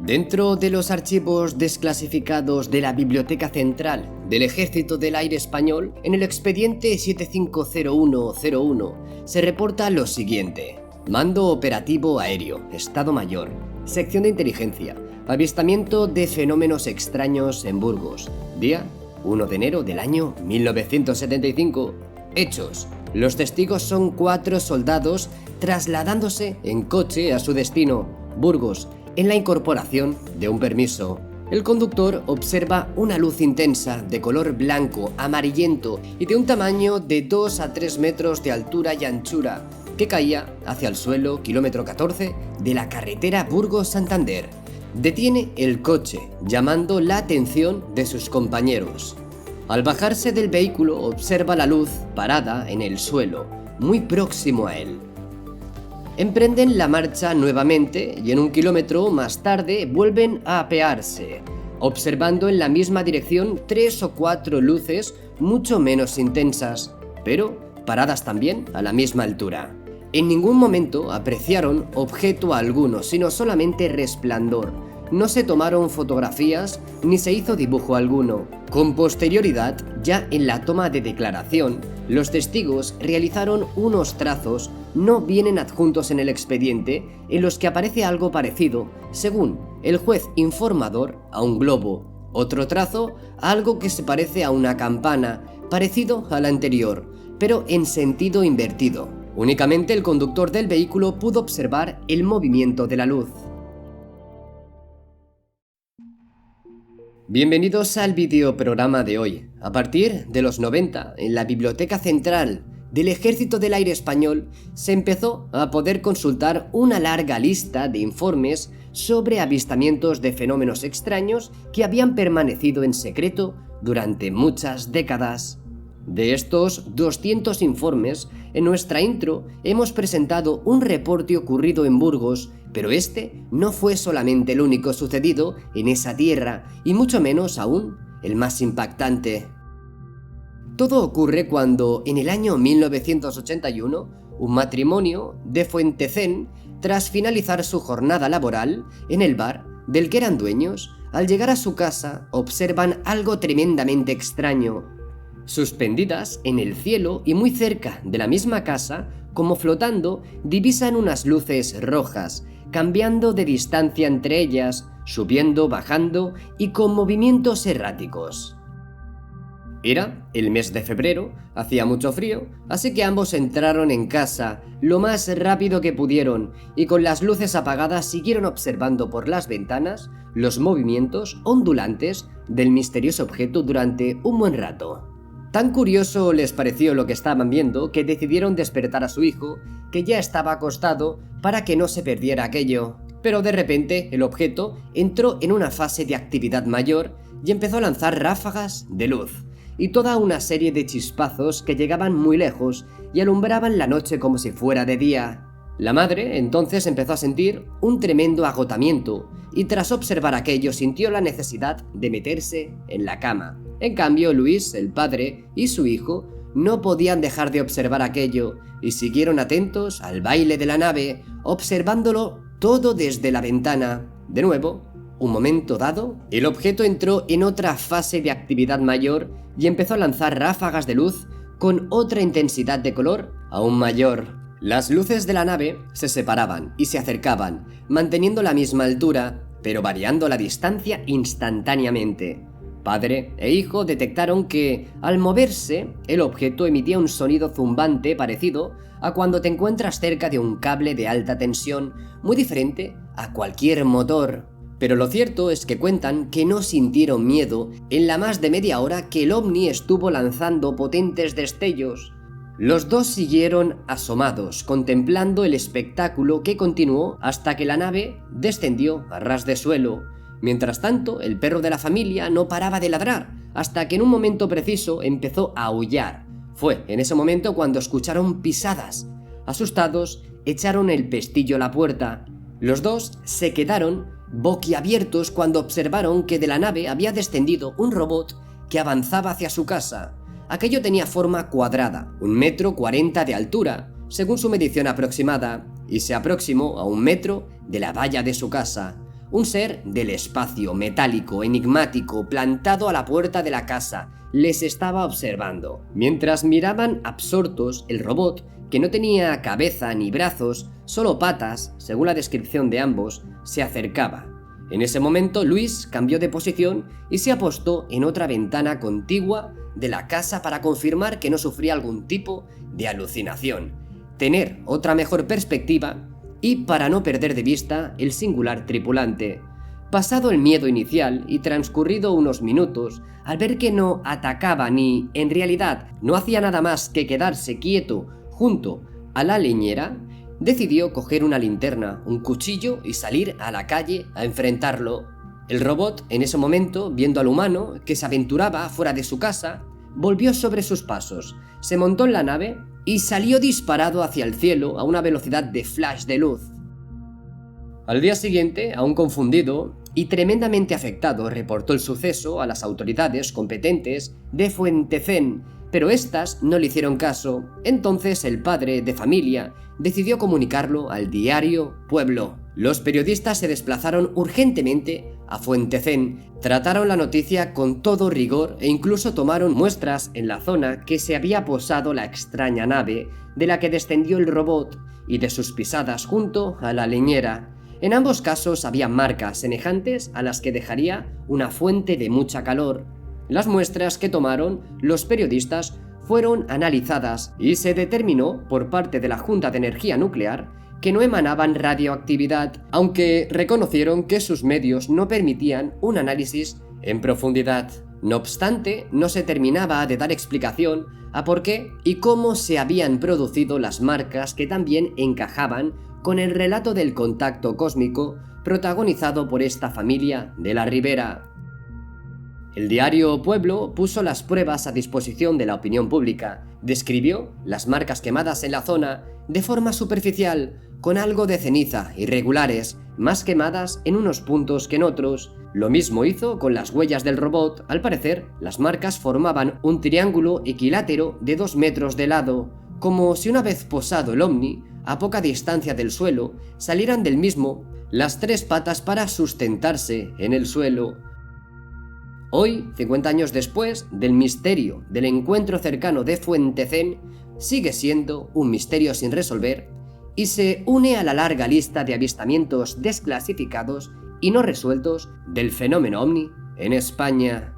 Dentro de los archivos desclasificados de la Biblioteca Central del Ejército del Aire Español, en el expediente 750101 se reporta lo siguiente: Mando Operativo Aéreo, Estado Mayor, Sección de Inteligencia, avistamiento de fenómenos extraños en Burgos, día 1 de enero del año 1975. Hechos: los testigos son 4 soldados trasladándose en coche a su destino, Burgos, en la incorporación de un permiso. El conductor observa una luz intensa de color blanco, amarillento y de un tamaño de 2 a 3 metros de altura y anchura que caía hacia el suelo, kilómetro 14 de la carretera Burgos-Santander. Detiene el coche, llamando la atención de sus compañeros. Al bajarse del vehículo observa la luz parada en el suelo, muy próximo a él. Emprenden la marcha nuevamente y en 1 kilómetro más tarde vuelven a apearse, observando en la misma dirección 3 o 4 luces mucho menos intensas, pero paradas también a la misma altura. En ningún momento apreciaron objeto alguno, sino solamente resplandor. No se tomaron fotografías ni se hizo dibujo alguno. Con posterioridad, ya en la toma de declaración, los testigos realizaron unos trazos, no vienen adjuntos en el expediente, en los que aparece algo parecido, según el juez informador, a un globo. Otro trazo, algo que se parece a una campana, parecido al anterior, pero en sentido invertido. Únicamente el conductor del vehículo pudo observar el movimiento de la luz. Bienvenidos al videoprograma de hoy. A partir de los 90, en la Biblioteca Central del Ejército del Aire Español se empezó a poder consultar una larga lista de informes sobre avistamientos de fenómenos extraños que habían permanecido en secreto durante muchas décadas. De estos 200 informes, en nuestra intro hemos presentado un reporte ocurrido en Burgos, pero este no fue solamente el único sucedido en esa tierra, y mucho menos aún el más impactante. Todo ocurre cuando, en el año 1981, un matrimonio de Fuentecén, tras finalizar su jornada laboral en el bar del que eran dueños, al llegar a su casa observan algo tremendamente extraño. Suspendidas en el cielo y muy cerca de la misma casa, como flotando, divisan unas luces rojas, cambiando de distancia entre ellas, subiendo, bajando y con movimientos erráticos. Era el mes de febrero, hacía mucho frío, así que ambos entraron en casa lo más rápido que pudieron y con las luces apagadas siguieron observando por las ventanas los movimientos ondulantes del misterioso objeto durante un buen rato. Tan curioso les pareció lo que estaban viendo que decidieron despertar a su hijo, que ya estaba acostado, para que no se perdiera aquello. Pero de repente el objeto entró en una fase de actividad mayor y empezó a lanzar ráfagas de luz y toda una serie de chispazos que llegaban muy lejos y alumbraban la noche como si fuera de día. La madre entonces empezó a sentir un tremendo agotamiento y tras observar aquello sintió la necesidad de meterse en la cama. En cambio, Luis, el padre, y su hijo no podían dejar de observar aquello y siguieron atentos al baile de la nave, observándolo todo desde la ventana. De nuevo, un momento dado, el objeto entró en otra fase de actividad mayor y empezó a lanzar ráfagas de luz con otra intensidad de color aún mayor. Las luces de la nave se separaban y se acercaban, manteniendo la misma altura, pero variando la distancia instantáneamente. Padre e hijo detectaron que, al moverse, el objeto emitía un sonido zumbante parecido a cuando te encuentras cerca de un cable de alta tensión, muy diferente a cualquier motor. Pero lo cierto es que cuentan que no sintieron miedo en la más de media hora que el ovni estuvo lanzando potentes destellos. Los dos siguieron asomados, contemplando el espectáculo que continuó hasta que la nave descendió a ras de suelo. Mientras tanto, el perro de la familia no paraba de ladrar, hasta que en un momento preciso empezó a aullar. Fue en ese momento cuando escucharon pisadas. Asustados, echaron el pestillo a la puerta. Los dos se quedaron boquiabiertos cuando observaron que de la nave había descendido un robot que avanzaba hacia su casa. Aquello tenía forma cuadrada, 1,40 m de altura, según su medición aproximada, y se aproximó a 1 metro de la valla de su casa. Un ser del espacio, metálico, enigmático, plantado a la puerta de la casa, les estaba observando. Mientras miraban absortos, el robot, que no tenía cabeza ni brazos, solo patas, según la descripción de ambos, se acercaba. En ese momento, Luis cambió de posición y se apostó en otra ventana contigua de la casa para confirmar que no sufría algún tipo de alucinación, tener otra mejor perspectiva y para no perder de vista el singular tripulante. Pasado el miedo inicial y transcurrido unos minutos, al ver que no atacaba ni, en realidad, no hacía nada más que quedarse quieto junto a la leñera, decidió coger una linterna, un cuchillo y salir a la calle a enfrentarlo. El robot, en ese momento, viendo al humano que se aventuraba fuera de su casa, volvió sobre sus pasos, se montó en la nave y salió disparado hacia el cielo a una velocidad de flash de luz. Al día siguiente, aún confundido y tremendamente afectado, reportó el suceso a las autoridades competentes de Fuentecén, pero éstas no le hicieron caso. Entonces el padre de familia decidió comunicarlo al diario Pueblo. Los periodistas se desplazaron urgentemente a Fuentecén, trataron la noticia con todo rigor e incluso tomaron muestras en la zona que se había posado la extraña nave de la que descendió el robot y de sus pisadas junto a la leñera. En ambos casos había marcas semejantes a las que dejaría una fuente de mucha calor. Las muestras que tomaron los periodistas fueron analizadas y se determinó por parte de la Junta de Energía Nuclear que no emanaban radioactividad, aunque reconocieron que sus medios no permitían un análisis en profundidad. No obstante, no se terminaba de dar explicación a por qué y cómo se habían producido las marcas que también encajaban con el relato del contacto cósmico protagonizado por esta familia de la Ribera. El diario Pueblo puso las pruebas a disposición de la opinión pública, describió las marcas quemadas en la zona de forma superficial, con algo de ceniza, irregulares, más quemadas en unos puntos que en otros. Lo mismo hizo con las huellas del robot. Al parecer, las marcas formaban un triángulo equilátero de 2 metros de lado, como si una vez posado el ovni, a poca distancia del suelo, salieran del mismo las 3 patas para sustentarse en el suelo. Hoy, 50 años después del misterio del encuentro cercano de Fuentecén, sigue siendo un misterio sin resolver y se une a la larga lista de avistamientos desclasificados y no resueltos del fenómeno ovni en España.